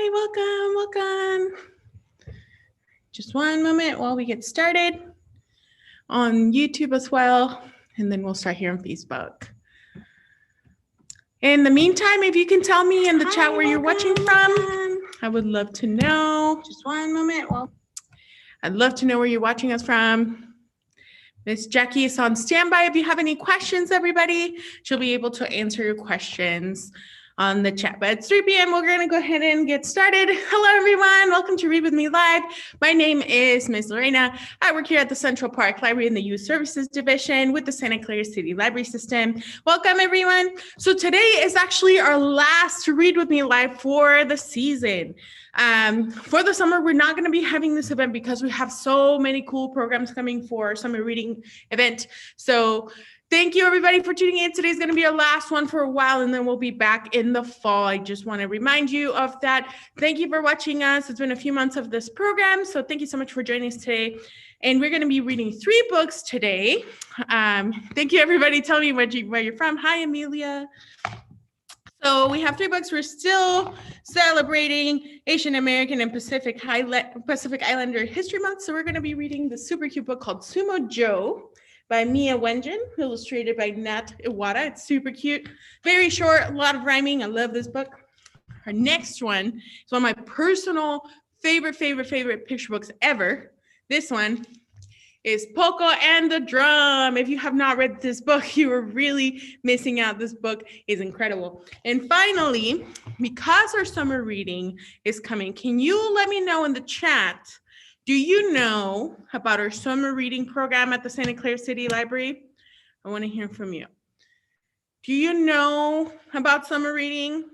Hi, welcome. Just one moment while we get started on YouTube as well, and then we'll start here on Facebook. In the meantime, if you can tell me in the chat where you're watching from, I would love to know. Just one moment. I'd love to know where you're watching us from. Miss Jackie is on standby. If you have any questions, everybody, she'll be able to answer your questions on the chat. But it's 3 p.m. We're going to go ahead and get started. Hello, everyone. Welcome to Read With Me Live. My name is Ms. Lorena. I work here at the Central Park Library in the Youth Services Division with the Santa Clara City Library System. Welcome, everyone. So today is actually our last Read With Me Live for the season. For the summer, we're not going to be having this event because we have so many cool programs coming for our summer reading event. So thank you, everybody, for tuning in. Today's going to be our last one for a while, and then we'll be back in the fall. I just want to remind you of that. Thank you for watching us. It's been a few months of this program, so thank you so much for joining us today. And we're going to be reading 3 books today. Thank you, everybody. Tell me where you're from. Hi, Amelia. So we have 3 books. We're still celebrating Asian American and Pacific Islander History Month. So we're going to be reading the super cute book called Sumo Joe by Mia Wenjin, illustrated by Nat Iwata. It's super cute, very short, a lot of rhyming. I love this book. Our next one is one of my personal favorite picture books ever. This one is Poco and the Drum. If you have not read this book, you are really missing out. This book is incredible. And finally, because our summer reading is coming, can you let me know in the chat, do you know about our summer reading program at the Santa Clara City Library? I want to hear from you. Do you know about summer reading?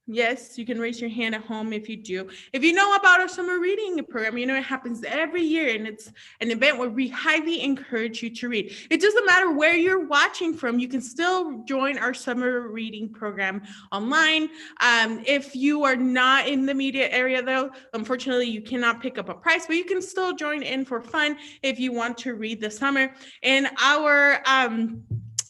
Yes, you can raise your hand at home if you do. If you know about our summer reading program, you know it happens every year, and it's an event where we highly encourage you to read. It doesn't matter where you're watching from, you can still join our summer reading program online. If you are not in the immediate area, though, unfortunately, you cannot pick up a prize, but you can still join in for fun if you want to read this summer. And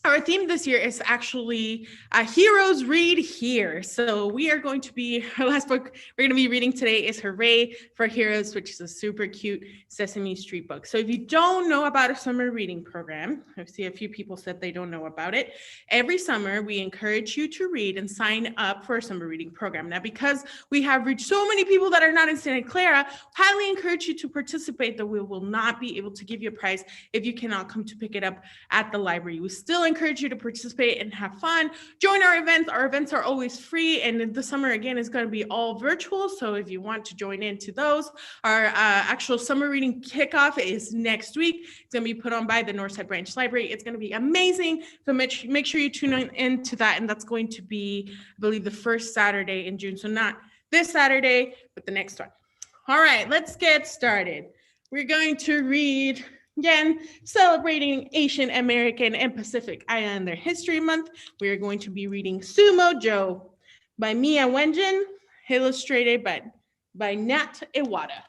our theme this year is actually Heroes Read Here. So we are going to be, our last book we're going to be reading today is Hooray for Heroes, which is a super cute Sesame Street book. So if you don't know about our summer reading program, I see a few people said they don't know about it. Every summer, we encourage you to read and sign up for a summer reading program. Now, because we have reached so many people that are not in Santa Clara, highly encourage you to participate, though we will not be able to give you a prize if you cannot come to pick it up at the library. We still encourage you to participate and have fun. Join our events. Our events are always free, and the summer again is going to be all virtual. So if you want to join into those, our actual summer reading kickoff is next week. It's going to be put on by the Northside Branch Library. It's going to be amazing. So make sure you tune in to that, and that's going to be, I believe, the first Saturday in June. So not this Saturday, but the next one. All right, let's get started. We're going to read, again, celebrating Asian American and Pacific Islander History Month. We are going to be reading Sumo Joe by Mia Wenjin, illustrated by Nat Iwata.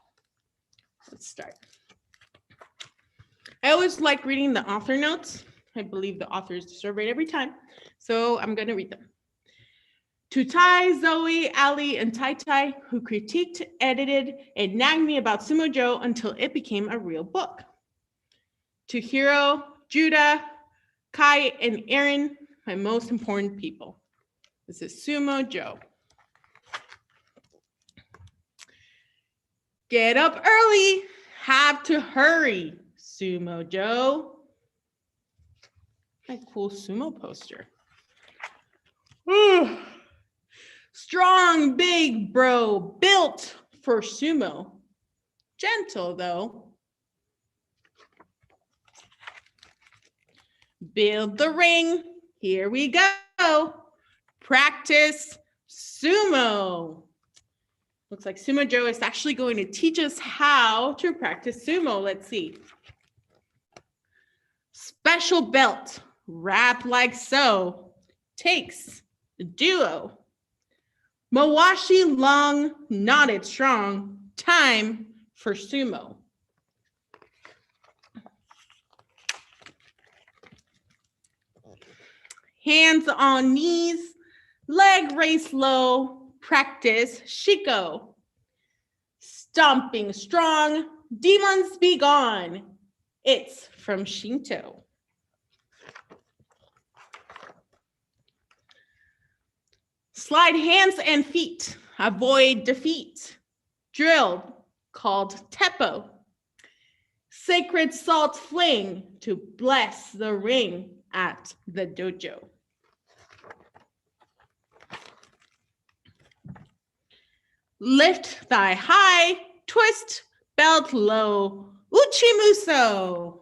Let's start. I always like reading the author notes. I believe the authors deserve it every time, so I'm going to read them. To Tai, Zoe, Ali, and Tai Tai, who critiqued, edited, and nagged me about Sumo Joe until it became a real book. To Hiro, Judah, Kai, and Aaron, my most important people. This is Sumo Joe. Get up early, have to hurry, Sumo Joe. My cool sumo poster. Ooh. Strong, big bro, built for sumo. Gentle, though. Build the ring. Here we go. Practice sumo. Looks like Sumo Joe is actually going to teach us how to practice sumo. Let's see. Special belt. Wrap like so. Takes the duo. Mawashi long, knotted strong. Time for sumo. Hands on knees, leg raise low, practice Shiko. Stomping strong, demons be gone. It's from Shinto. Slide hands and feet, avoid defeat. Drill, called teppo. Sacred salt fling to bless the ring at the dojo. Lift thigh high, twist belt low, uchimuso.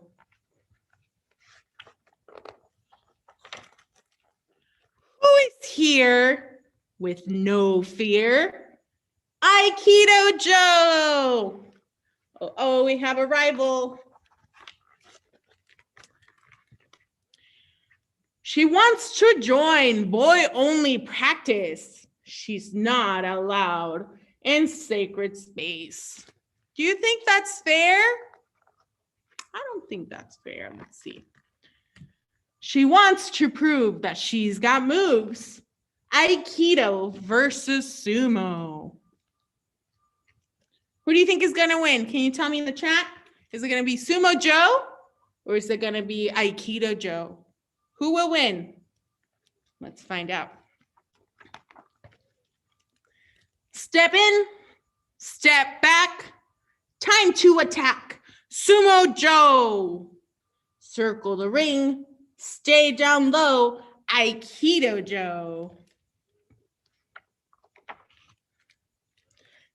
Who is here with no fear? Aikido Joe. Oh, we have a rival. She wants to join boy-only practice. She's not allowed in sacred space. Do you think that's fair? I don't think that's fair. Let's see. She wants to prove that she's got moves. Aikido versus sumo. Who do you think is going to win? Can you tell me in the chat? Is it going to be Sumo Joe or is it going to be Aikido Joe? Who will win? Let's find out. Step in, step back, time to attack. Sumo Joe. Circle the ring, stay down low. Aikido Joe.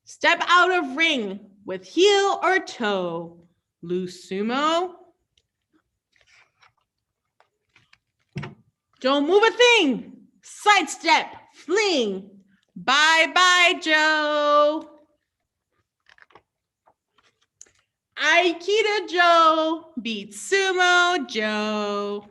Step out of ring with heel or toe. Loose sumo. Don't move a thing. Sidestep, fling. Bye-bye, Joe. Aikido Joe beats Sumo Joe.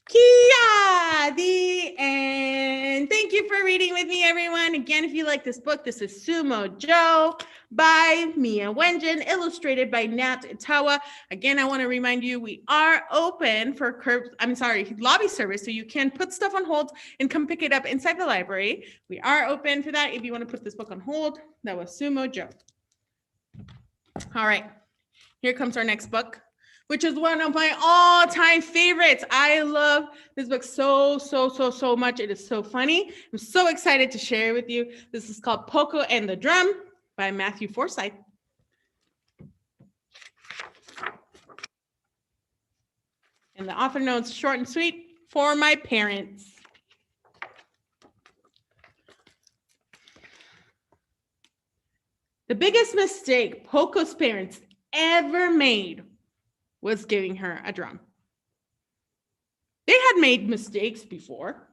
Kia, the end. Thank you for reading with me, everyone. Again, if you like this book, this is Sumo Joe by Mia Wenjin, illustrated by Nat Itawa. Again, I want to remind you, we are open for lobby service, so you can put stuff on hold and come pick it up inside the library. We are open for that if you want to put this book on hold. That was Sumo Joe. All right, here comes our next book, which is one of my all-time favorites. I love this book so much. It is so funny. I'm so excited to share it with you. This is called Poco and the Drum by Matthew Forsythe. And the author notes, short and sweet, for my parents. The biggest mistake Poco's parents ever made was giving her a drum. They had made mistakes before.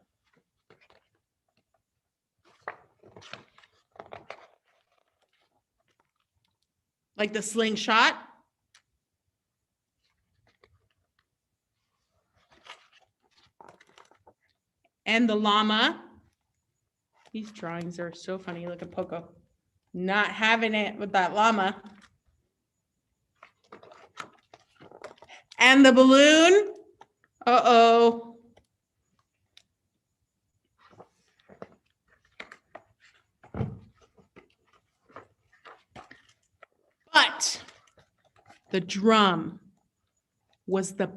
Like the slingshot. And the llama. These drawings are so funny. Look at Poco. Not having it with that llama. And the balloon. Uh-oh. But the drum was the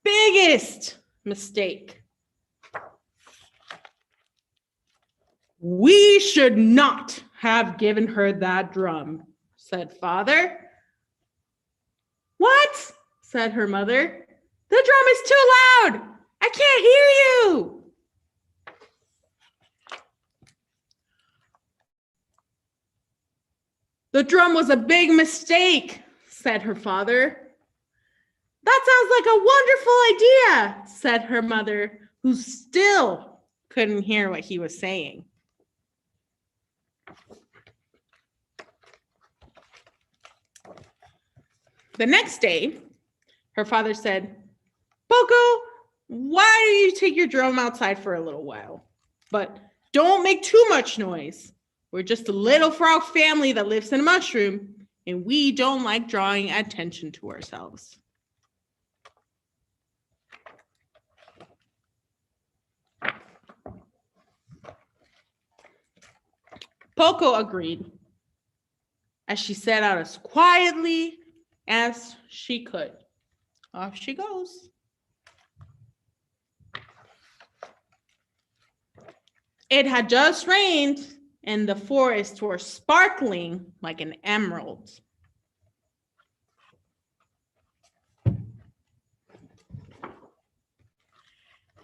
biggest mistake. We should not have given her that drum, said father. What? Said her mother. The drum is too loud. I can't hear you. The drum was a big mistake, said her father. That sounds like a wonderful idea, said her mother, who still couldn't hear what he was saying. The next day, her father said, Poco, why don't you take your drum outside for a little while? But don't make too much noise. We're just a little frog family that lives in a mushroom, and we don't like drawing attention to ourselves. Poco agreed, as she set out as quietly as she could. Off she goes. It had just rained, and the forests were sparkling like an emerald.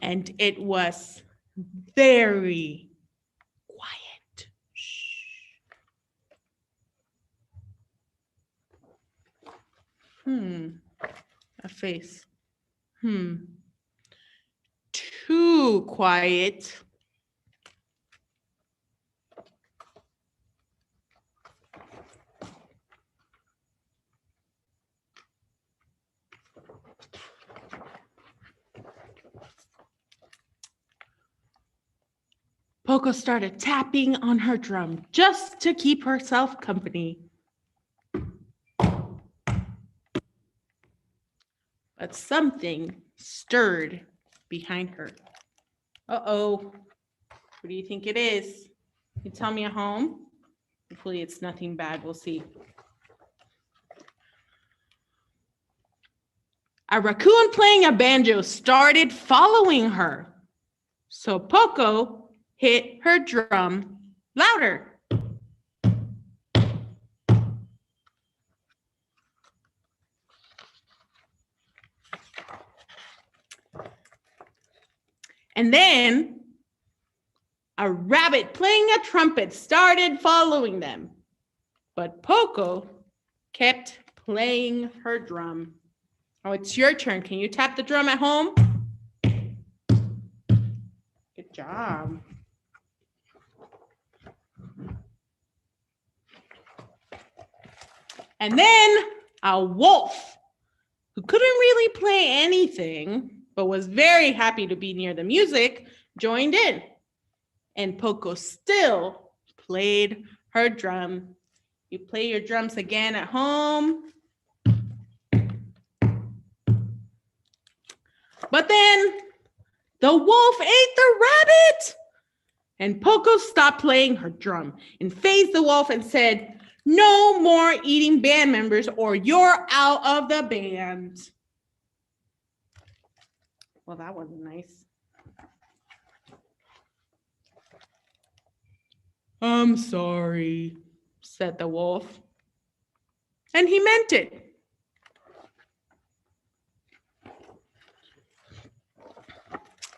And it was very quiet. Shh. A face. Too quiet. Poco started tapping on her drum just to keep herself company. But something stirred behind her. Uh-oh. What do you think it is? Can you tell me at home? Hopefully it's nothing bad. We'll see. A raccoon playing a banjo started following her. So Poco hit her drum louder. And then a rabbit playing a trumpet started following them. But Poco kept playing her drum. Oh, it's your turn. Can you tap the drum at home? Good job. And then a wolf, who couldn't really play anything, but was very happy to be near the music, joined in. And Poco still played her drum. You play your drums again at home. But then the wolf ate the rabbit. And Poco stopped playing her drum and faced the wolf and said, "No more eating band members or you're out of the band." Well, that wasn't nice. "I'm sorry," said the wolf. And he meant it.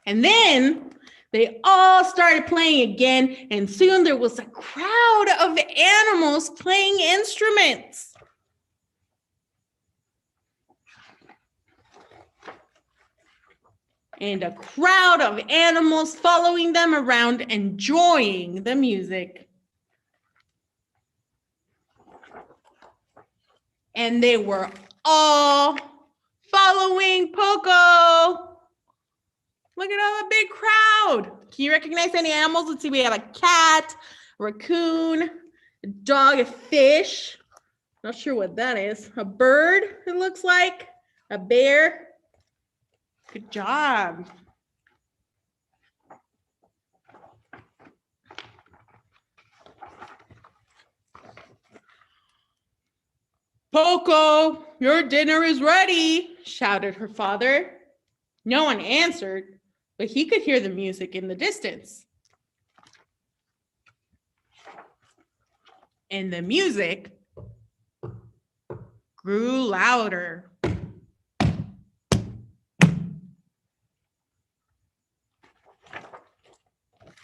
And then they all started playing again, and soon there was a crowd of animals playing instruments. And a crowd of animals following them around, enjoying the music. And they were all following Poco. Look at all the big crowd. Can you recognize any animals? Let's see, we have a cat, a raccoon, a dog, a fish. Not sure what that is. A bird, it looks like. A bear. Good job. "Poco, your dinner is ready," shouted her father. No one answered, but he could hear the music in the distance. And the music grew louder.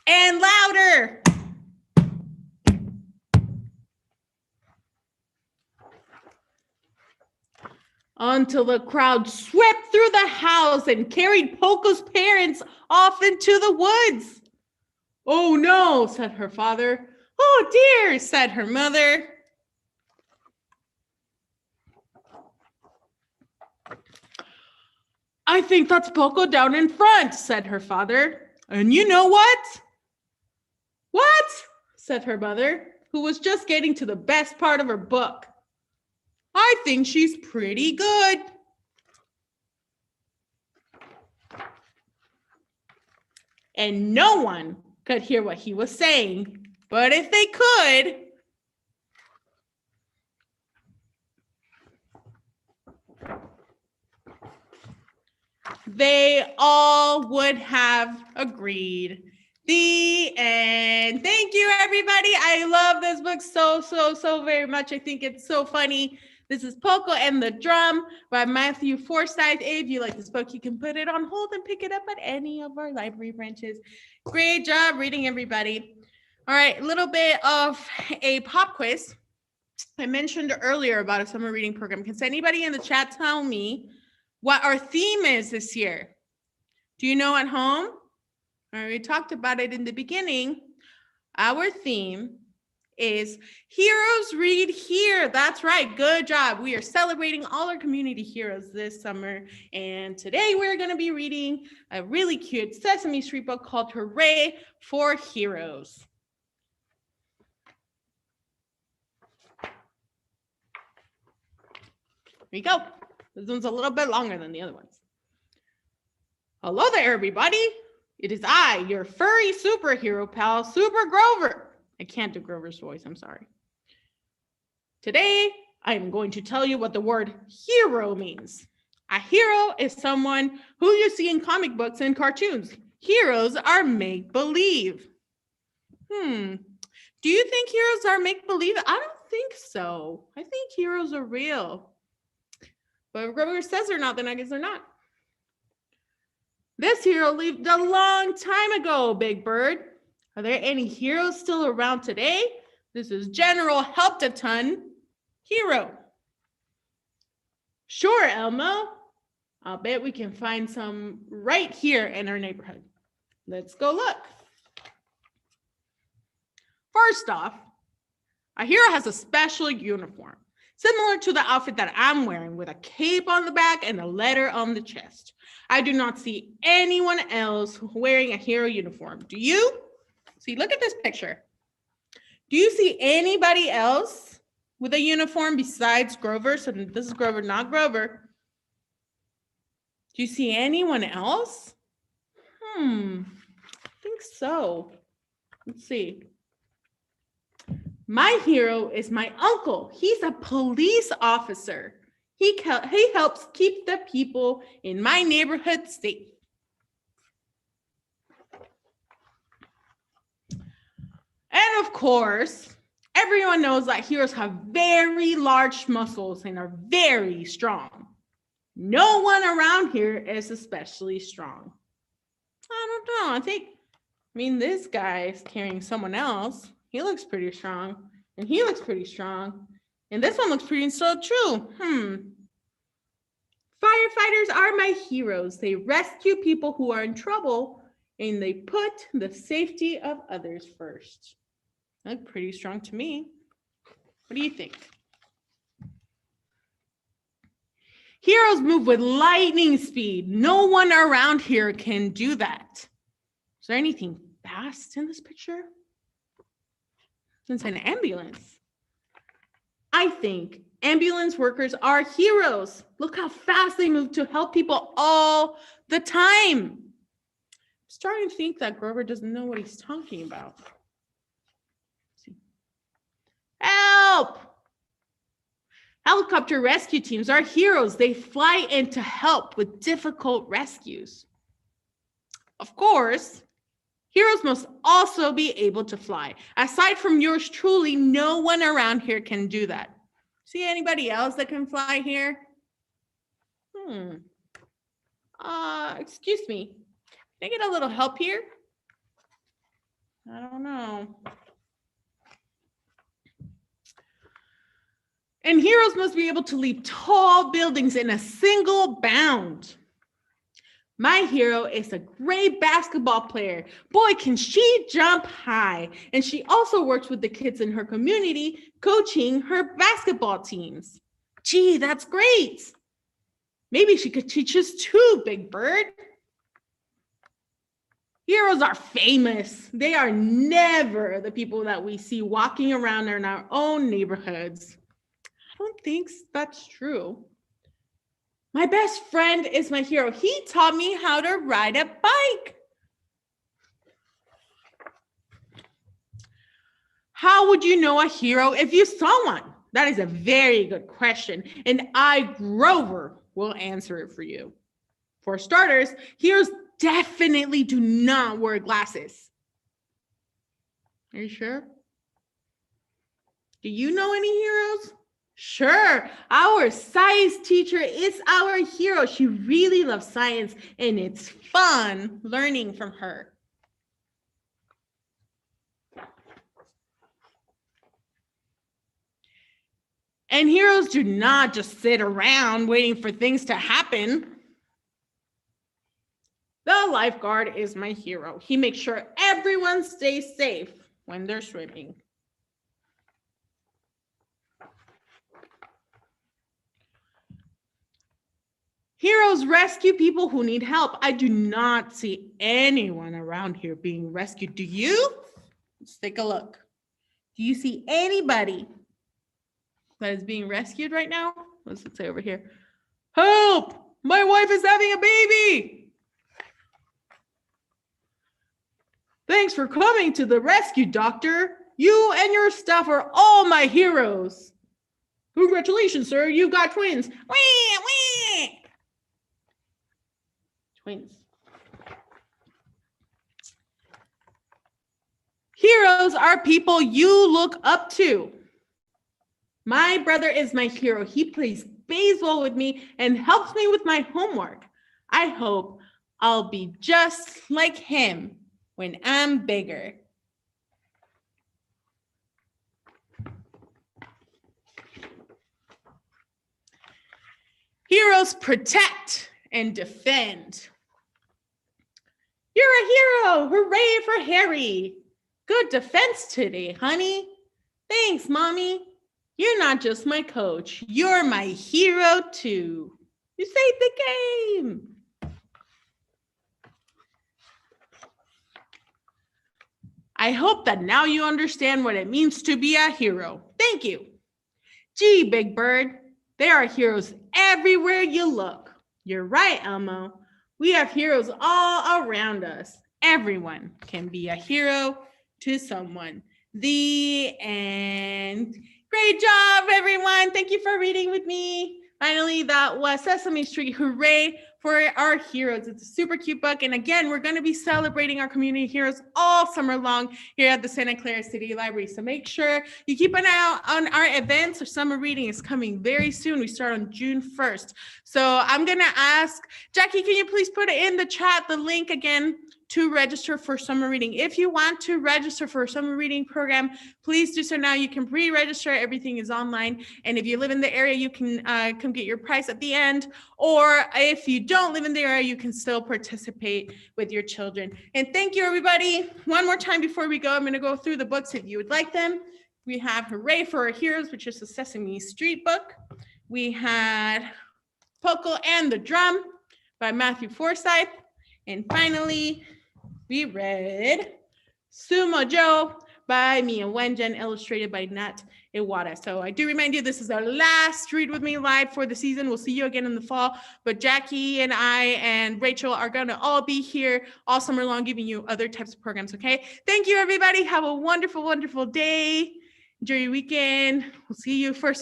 And louder. Until the crowd swept through the house and carried Poco's parents off into the woods. "Oh no," said her father. "Oh dear," said her mother. "I think that's Poco down in front," said her father. "And you know what?" "What?" said her mother, who was just getting to the best part of her book. "I think she's pretty good." And no one could hear what he was saying But if they could, they all would have agreed. The end. Thank you, everybody. I love this book so very much. I think it's so funny. This is Poco and the Drum by Matthew Forsythe. If you like this book, you can put it on hold and pick it up at any of our library branches. Great job reading, everybody. All right, a little bit of a pop quiz. I mentioned earlier about a summer reading program. Can anybody in the chat tell me what our theme is this year? Do you know at home? All right, we talked about it in the beginning. Our theme is Heroes Read Here. That's right. Good job. We are celebrating all our community heroes this summer. And today we're going to be reading a really cute Sesame Street book called Hooray for Heroes. Here we go. This one's a little bit longer than the other ones. Hello there, everybody. It is I, your furry superhero pal, Super Grover. I can't do Grover's voice, I'm sorry. Today, I am going to tell you what the word hero means. A hero is someone who you see in comic books and cartoons. Heroes are make-believe. Do you think heroes are make-believe? I don't think so. I think heroes are real. But if Grover says they're not, then I guess they're not. This hero lived a long time ago, Big Bird. Are there any heroes still around today? This is General Help-a-Ton Hero. Sure, Elmo. I'll bet we can find some right here in our neighborhood. Let's go look. First off, a hero has a special uniform, similar to the outfit that I'm wearing, with a cape on the back and a letter on the chest. I do not see anyone else wearing a hero uniform. Do you? See, look at this picture. Do you see anybody else with a uniform besides Grover? So this is Grover, not Grover. Do you see anyone else? I think so. Let's see. My hero is my uncle. He's a police officer. He helps keep the people in my neighborhood safe. And of course, everyone knows that heroes have very large muscles and are very strong. No one around here is especially strong. I don't know. This guy is carrying someone else. He looks pretty strong, and he looks pretty strong. And this one looks pretty so true. Firefighters are my heroes. They rescue people who are in trouble, and they put the safety of others first. They look pretty strong to me. What do you think? Heroes move with lightning speed. No one around here can do that. Is there anything fast in this picture? It's an ambulance. I think ambulance workers are heroes. Look how fast they move to help people all the time. I'm starting to think that Grover doesn't know what he's talking about. Help! Helicopter rescue teams are heroes. They fly in to help with difficult rescues. Of course, heroes must also be able to fly. Aside from yours truly, no one around here can do that. See anybody else that can fly here? Excuse me. Can I get a little help here? I don't know. And heroes must be able to leap tall buildings in a single bound. My hero is a great basketball player. Boy, can she jump high. And she also works with the kids in her community, coaching her basketball teams. Gee, that's great. Maybe she could teach us too, Big Bird. Heroes are famous. They are never the people that we see walking around in our own neighborhoods. I don't think that's true. My best friend is my hero. He taught me how to ride a bike. How would you know a hero if you saw one? That is a very good question, and I, Grover, will answer it for you. For starters, heroes definitely do not wear glasses. Are you sure? Do you know any heroes? Sure, our science teacher is our hero. She really loves science, and it's fun learning from her. And heroes do not just sit around waiting for things to happen. The lifeguard is my hero. He makes sure everyone stays safe when they're swimming. Heroes rescue people who need help. I do not see anyone around here being rescued. Do you? Let's take a look. Do you see anybody that is being rescued right now? What's it say over here? Help! My wife is having a baby! Thanks for coming to the rescue, doctor. You and your staff are all my heroes. Congratulations, sir. You got twins. Wee, wee. Twins. Heroes are people you look up to. My brother is my hero. He plays baseball with me and helps me with my homework. I hope I'll be just like him when I'm bigger. Heroes protect and defend. You're a hero. Hooray for Harry. Good defense today, honey. Thanks, Mommy. You're not just my coach. You're my hero, too. You saved the game. I hope that now you understand what it means to be a hero. Thank you. Gee, Big Bird, there are heroes everywhere you look. You're right, Elmo. We have heroes all around us. Everyone can be a hero to someone. The end. Great job, everyone. Thank you for reading with me. Finally, that was Sesame Street. Hooray for our heroes. It's a super cute book. And again, we're going to be celebrating our community heroes all summer long here at the Santa Clara City Library. So make sure you keep an eye out on our events. Our summer reading is coming very soon. We start on June 1st. So I'm going to ask, Jackie, can you please put in the chat the link again to register for summer reading? If you want to register for a summer reading program, please do so now. You can pre-register. Everything is online. And if you live in the area, you can come get your prize at the end. Or if you don't live in the area, you can still participate with your children. And thank you, everybody. One more time before we go, I'm going to go through the books if you would like them. We have Hooray for Our Heroes, which is a Sesame Street book. We had Poco and the Drum by Matthew Forsythe. And finally, we read Sumo Joe by Mia Wengen, illustrated by Nat Iwata. So I do remind you, this is our last Read With Me live for the season. We'll see you again in the fall. But Jackie and I and Rachel are going to all be here all summer long, giving you other types of programs, okay? Thank you, everybody. Have a wonderful, wonderful day. Enjoy your weekend. We'll see you first.